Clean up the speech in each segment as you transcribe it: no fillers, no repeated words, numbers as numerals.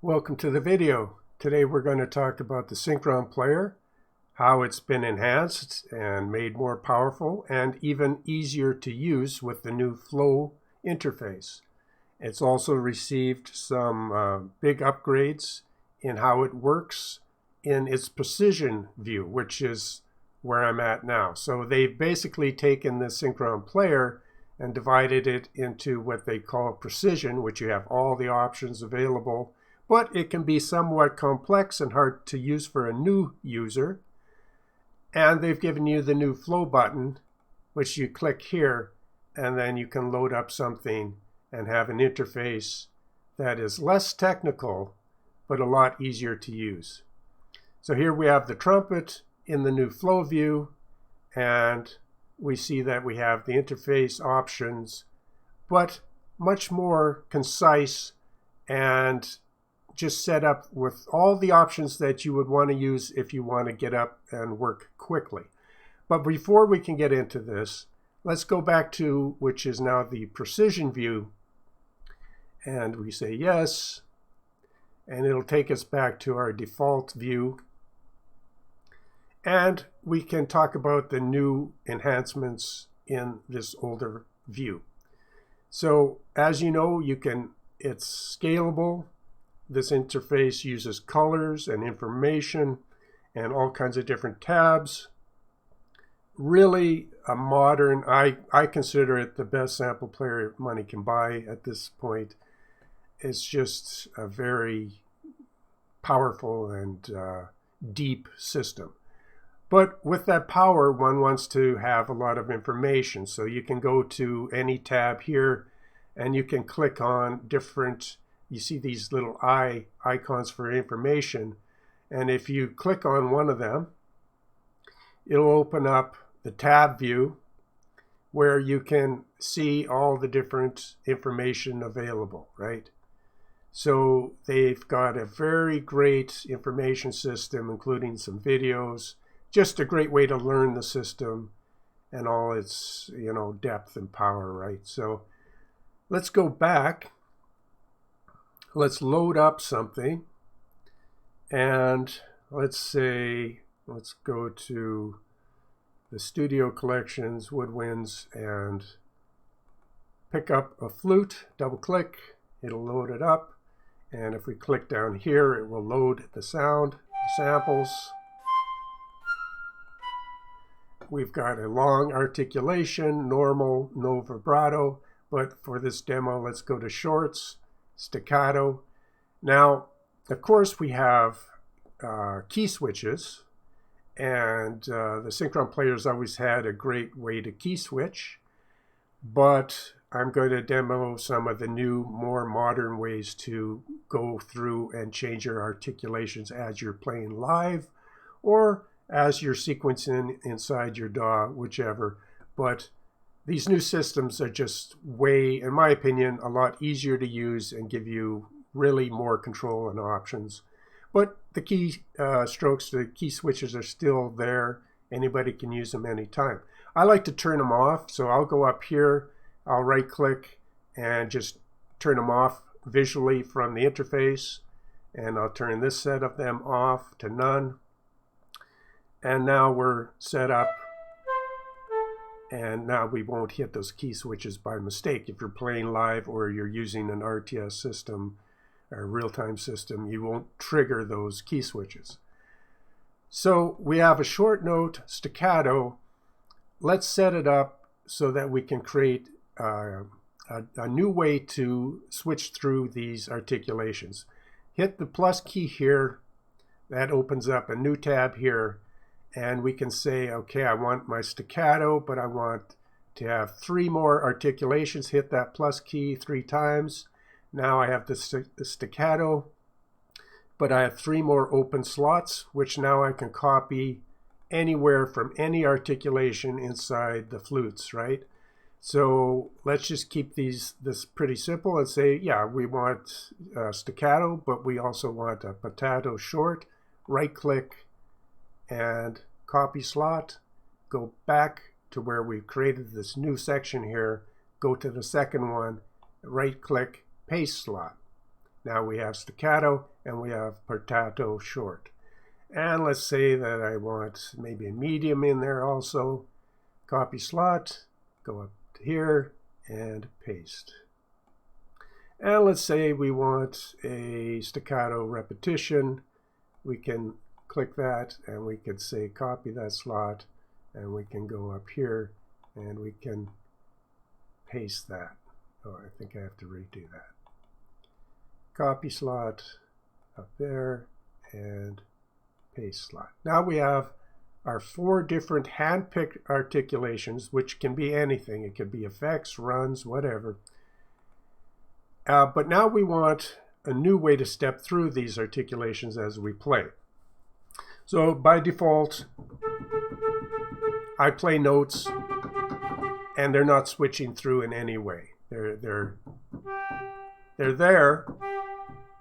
Welcome to the video. Today we're going to talk about the Synchron player, how it's been enhanced and made more powerful and even easier to use with the new Flow interface. It's also received some big upgrades in how it works in its precision view, which is where I'm at now. So they've basically taken the Synchron player and divided it into what they call precision, which you have all the options available, but it can be somewhat complex and hard to use for a new user. And they've given you the new Flow button, which you click here, and then you can load up something and have an interface that is less technical, but a lot easier to use. So here we have the trumpet in the new Flow view, and we see that we have the interface options, but much more concise and just set up with all the options that you would want to use if you want to get up and work quickly. But before we can get into this, let's go back to which is now the precision view, and we say yes, and it'll take us back to our default view. And we can talk about the new enhancements in this older view. So as you know, it's scalable. This interface uses colors and information and all kinds of different tabs. Really a modern, I consider it the best sample player money can buy at this point. It's just a very powerful and deep system. But with that power, one wants to have a lot of information. So you can go to any tab here and you can click on different, you see these little icons for information. And if you click on one of them, it'll open up the tab view where you can see all the different information available, right? So they've got a very great information system, including some videos. Just a great way to learn the system and all its, depth and power, right? So let's go back. Let's load up something. And let's go to the studio collections, woodwinds, and pick up a flute, double click, it'll load it up. And if we click down here, it will load the sound, the samples. We've got a long articulation, normal, no vibrato, but for this demo, let's go to shorts, staccato. Now, of course, we have key switches, and the Synchron players always had a great way to key switch, but I'm going to demo some of the new, more modern ways to go through and change your articulations as you're playing live, or as you're sequencing inside your DAW, whichever. But these new systems are just way, in my opinion, a lot easier to use and give you really more control and options. But the key strokes, the key switches are still there. Anybody can use them anytime. I like to turn them off, so I'll go up here, I'll right click and just turn them off visually from the interface, and I'll turn this set of them off to none. And now we're set up, and now we won't hit those key switches by mistake. If you're playing live or you're using an RTS system or real-time system, you won't trigger those key switches. So we have a short note, staccato. Let's set it up so that we can create a new way to switch through these articulations. Hit the plus key here. That opens up a new tab here. And we can say, okay, I want my staccato, but I want to have 3 more articulations. Hit that plus key 3 times. Now I have the staccato, but I have 3 more open slots, which now I can copy anywhere from any articulation inside the flutes, right? So let's just keep this pretty simple and say, yeah, we want staccato, but we also want a potato short. Right click and copy slot, go back to where we've created this new section here, go to the second one, right click, paste slot. Now we have staccato and we have portato short. And let's say that I want maybe a medium in there also. Copy slot, go up to here and paste. And let's say we want a staccato repetition. We can click that and we can say copy that slot, and we can go up here and we can paste that. Oh, I think I have to redo that. Copy slot up there and paste slot. Now we have our 4 different hand-picked articulations, which can be anything. It could be effects, runs, whatever. But now we want a new way to step through these articulations as we play. So by default, I play notes and they're not switching through in any way. They're there,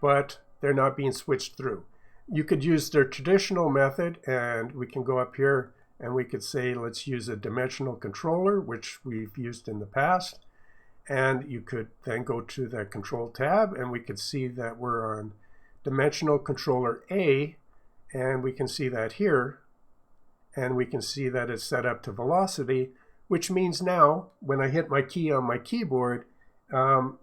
but they're not being switched through. You could use their traditional method, and we can go up here and we could say, let's use a dimensional controller, which we've used in the past. And you could then go to the control tab and we could see that we're on dimensional controller A, and we can see that here. And we can see that it's set up to velocity, which means now when I hit my key on my keyboard,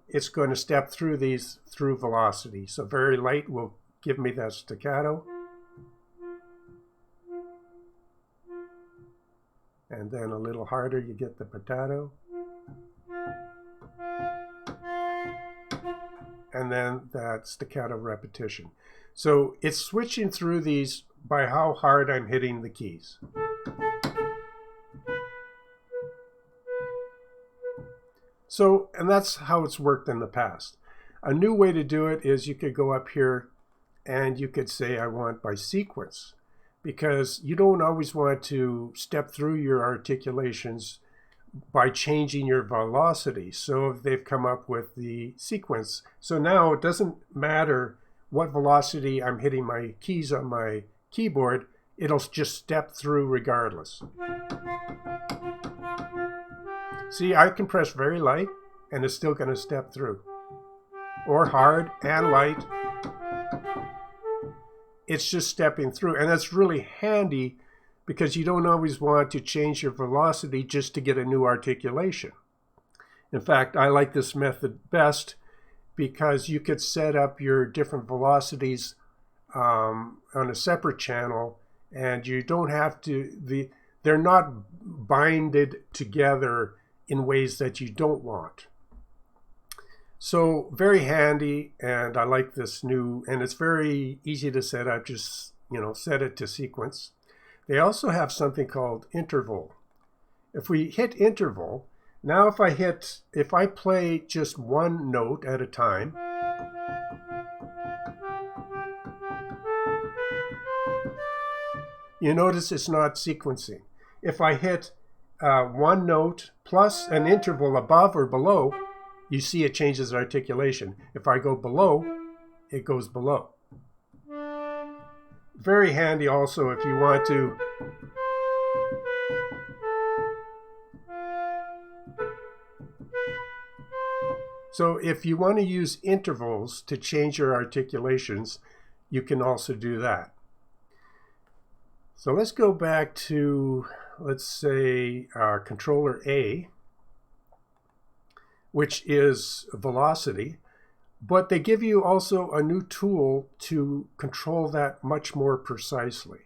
it's going to step through these through velocity. So very light will give me that staccato. And then a little harder, you get the portato. And then that staccato repetition. So it's switching through these by how hard I'm hitting the keys. So, and that's how it's worked in the past. A new way to do it is you could go up here and you could say I want by sequence, because you don't always want to step through your articulations by changing your velocity. So they've come up with the sequence. So now it doesn't matter what velocity I'm hitting my keys on my keyboard, it'll just step through regardless. See, I can press very light and it's still going to step through. Or hard and light. It's just stepping through, and that's really handy because you don't always want to change your velocity just to get a new articulation. In fact, I like this method best because you could set up your different velocities on a separate channel, and you don't have to, they're not binded together in ways that you don't want. So very handy, and I like this new, and it's very easy to set up. Just, set it to sequence. They also have something called interval. If we hit interval, now if I play just one note at a time, you notice it's not sequencing. If I hit one note plus an interval above or below, you see it changes articulation. If I go below, it goes below. Very handy also if you want to if you want to use intervals to change your articulations, you can also do that. So let's go back to, let's say, controller A, which is velocity, but they give you also a new tool to control that much more precisely.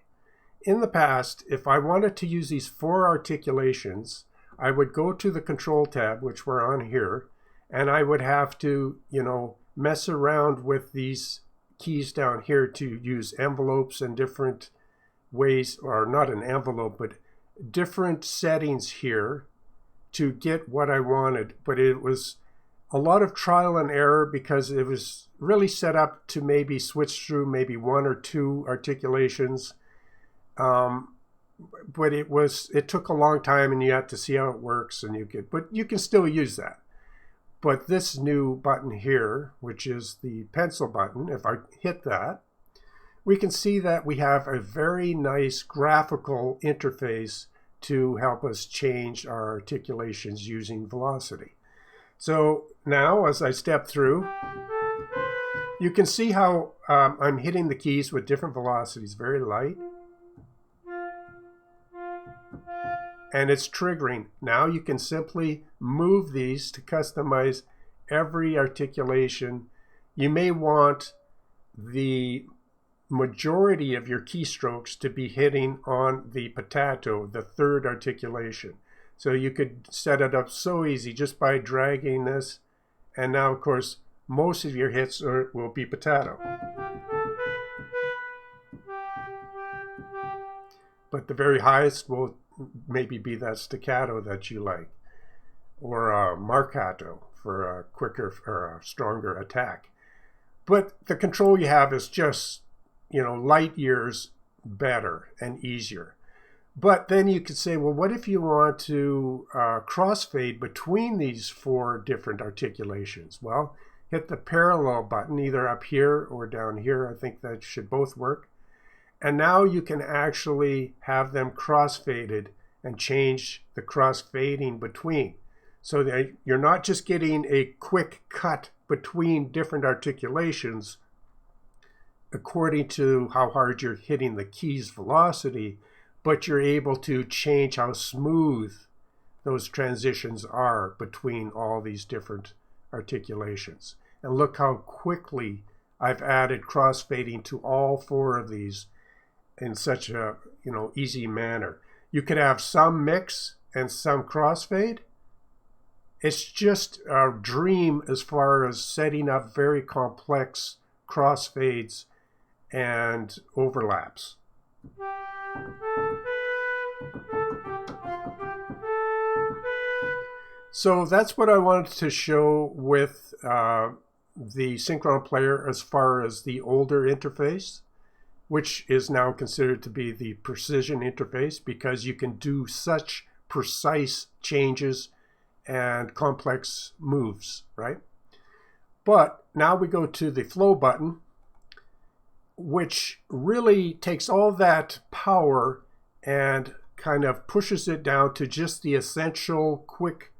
In the past, if I wanted to use these 4 articulations, I would go to the control tab, which we're on here, and I would have to, mess around with these keys down here to use envelopes and different ways, or not an envelope, but different settings here to get what I wanted. But it was a lot of trial and error because it was really set up to maybe switch through maybe 1 or 2 articulations. But it took a long time, and you have to see how it works, but you can still use that. But this new button here, which is the pencil button, if I hit that, we can see that we have a very nice graphical interface to help us change our articulations using velocity. So now as I step through, You can see how I'm hitting the keys with different velocities, very light. And it's triggering. Now you can simply move these to customize every articulation. You may want the majority of your keystrokes to be hitting on the potato, the third articulation. So you could set it up so easy just by dragging this. And now, of course, most of your hits will be potato. But the very highest will maybe be that staccato that you like, or a marcato for a quicker or a stronger attack. But the control you have is just, light years better and easier. But then you could say, well, what if you want to crossfade between these 4 different articulations? Well, hit the parallel button either up here or down here. I think that should both work. And now you can actually have them crossfaded and change the crossfading between. So that you're not just getting a quick cut between different articulations according to how hard you're hitting the key's velocity, but you're able to change how smooth those transitions are between all these different articulations. And look how quickly I've added crossfading to all 4 of these in such a easy manner. You could have some mix and some crossfade. It's just a dream as far as setting up very complex crossfades and overlaps. So that's what I wanted to show with the Synchron player as far as the older interface, which is now considered to be the precision interface because you can do such precise changes and complex moves, right? But now we go to the flow button, which really takes all that power and kind of pushes it down to just the essential quick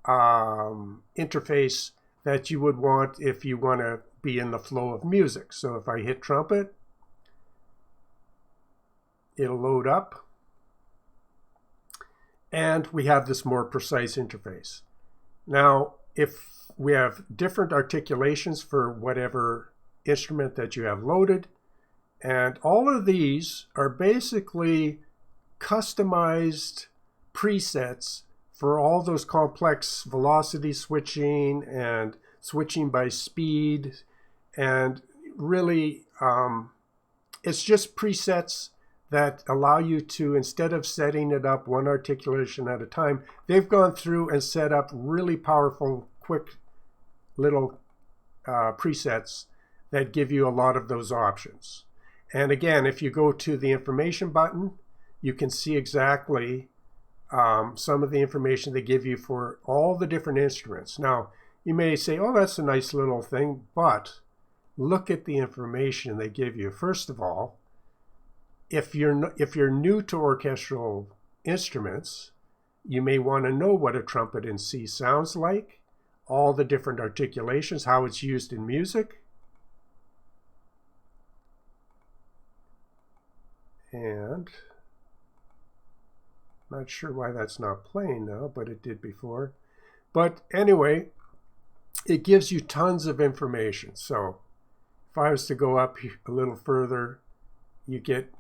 interface that you would want if you want to be in the flow of music. So if I hit trumpet, it'll load up, and we have this more precise interface. Now, if we have different articulations for whatever instrument that you have loaded, and all of these are basically customized presets for all those complex velocity switching and switching by speed, and really it's just presets that allow you to, instead of setting it up one articulation at a time, they've gone through and set up really powerful, quick little presets that give you a lot of those options. And again, if you go to the information button, you can see exactly some of the information they give you for all the different instruments. Now, you may say, oh, that's a nice little thing, but look at the information they give you. First of all, if you're new to orchestral instruments, you may want to know what a trumpet in C sounds like, all the different articulations, how it's used in music. And not sure why that's not playing now, but it did before. But anyway, it gives you tons of information. So if I was to go up a little further, you get...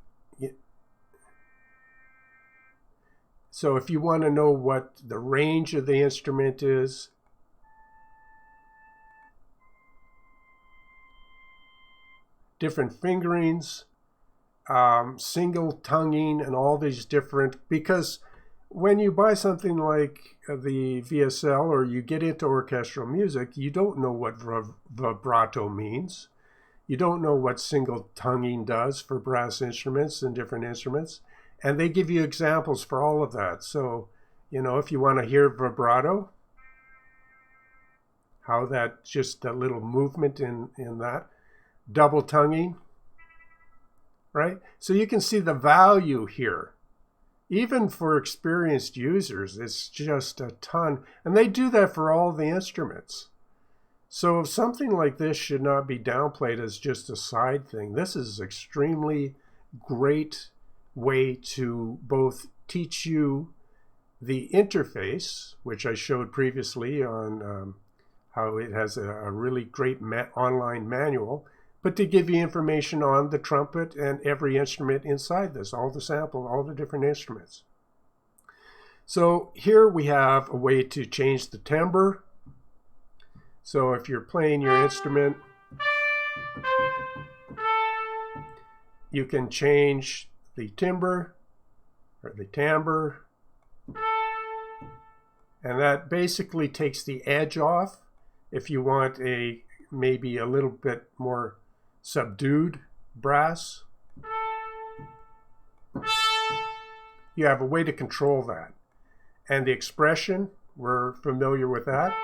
So if you want to know what the range of the instrument is, different fingerings, single tonguing, and all these different, because when you buy something like the VSL or you get into orchestral music, you don't know what vibrato means. You don't know what single tonguing does for brass instruments and different instruments. And they give you examples for all of that. So, if you want to hear vibrato, how that, just a little movement in that, double tonguing, right? So you can see the value here. Even for experienced users, it's just a ton. And they do that for all the instruments. So something like this should not be downplayed as just a side thing. This is extremely great way to both teach you the interface, which I showed previously on how it has a really great online manual, but to give you information on the trumpet and every instrument inside this, all the sample, all the different instruments. So here we have a way to change the timbre. So if you're playing your instrument, you can change the timbre or the timbre, and that basically takes the edge off. If you want a maybe a little bit more subdued brass, you have a way to control that. And the expression, we're familiar with that.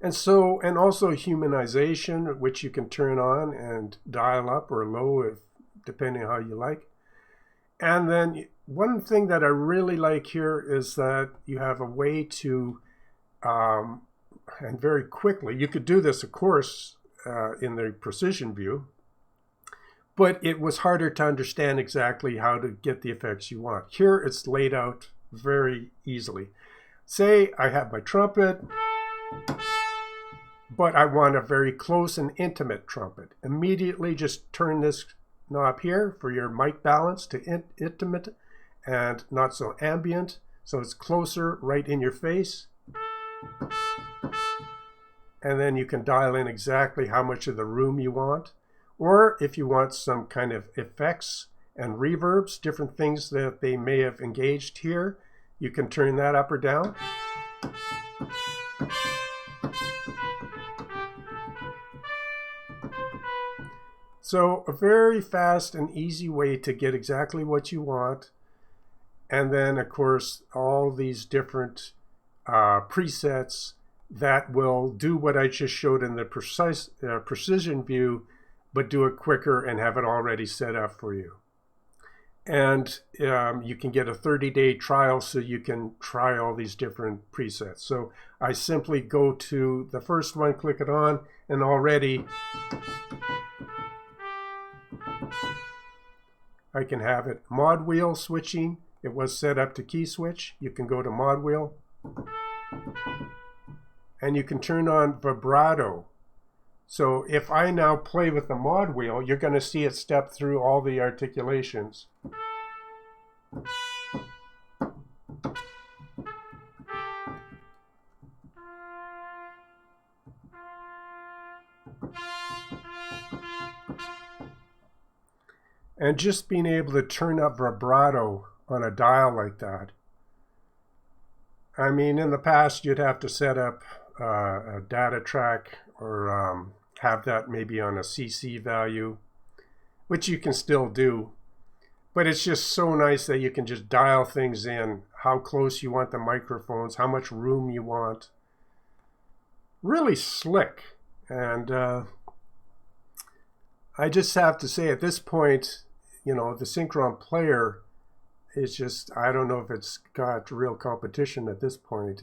And also humanization, which you can turn on and dial up or low, depending on how you like. And then one thing that I really like here is that you have a way to, and very quickly, you could do this, of course, in the precision view, but it was harder to understand exactly how to get the effects you want. Here it's laid out very easily. Say I have my trumpet, but I want a very close and intimate trumpet. Immediately just turn this knob here for your mic balance to intimate and not so ambient, so it's closer, right in your face. And then you can dial in exactly how much of the room you want. Or if you want some kind of effects and reverbs, different things that they may have engaged here, you can turn that up or down. So a very fast and easy way to get exactly what you want. And then, of course, all these different presets that will do what I just showed in the precision view, but do it quicker and have it already set up for you. And you can get a 30-day trial so you can try all these different presets. So I simply go to the first one, click it on, and already I can have it mod wheel switching. It was set up to key switch. You can go to mod wheel. And you can turn on vibrato. So if I now play with the mod wheel, you're going to see it step through all the articulations. And just being able to turn up vibrato on a dial like that. I mean, in the past, you'd have to set up a data track or have that maybe on a CC value, which you can still do. But it's just so nice that you can just dial things in, how close you want the microphones, how much room you want. Really slick. And I just have to say at this point, you know, the Synchron player is just, I don't know if it's got real competition at this point.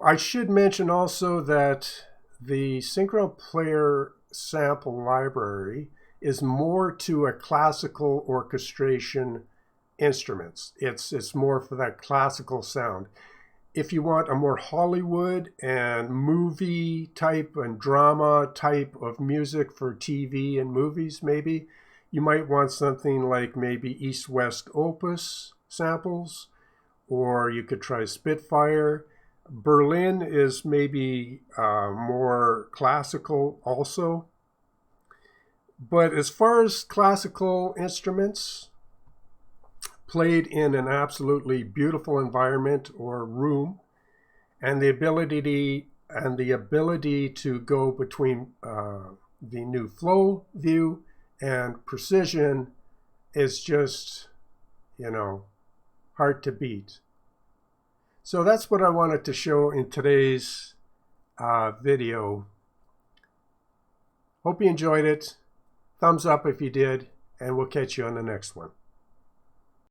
I should mention also that the Synchron player sample library is more to a classical orchestration instruments. It's more for that classical sound. If you want a more Hollywood and movie type and drama type of music for TV and movies, maybe, you might want something like maybe East-West Opus samples, or you could try Spitfire. Berlin is maybe more classical also. But as far as classical instruments played in an absolutely beautiful environment or room, and the ability to go between the new flow view and precision is just, you know, hard to beat. So that's what I wanted to show in today's video. Hope you enjoyed it. Thumbs up if you did, and we'll catch you on the next one.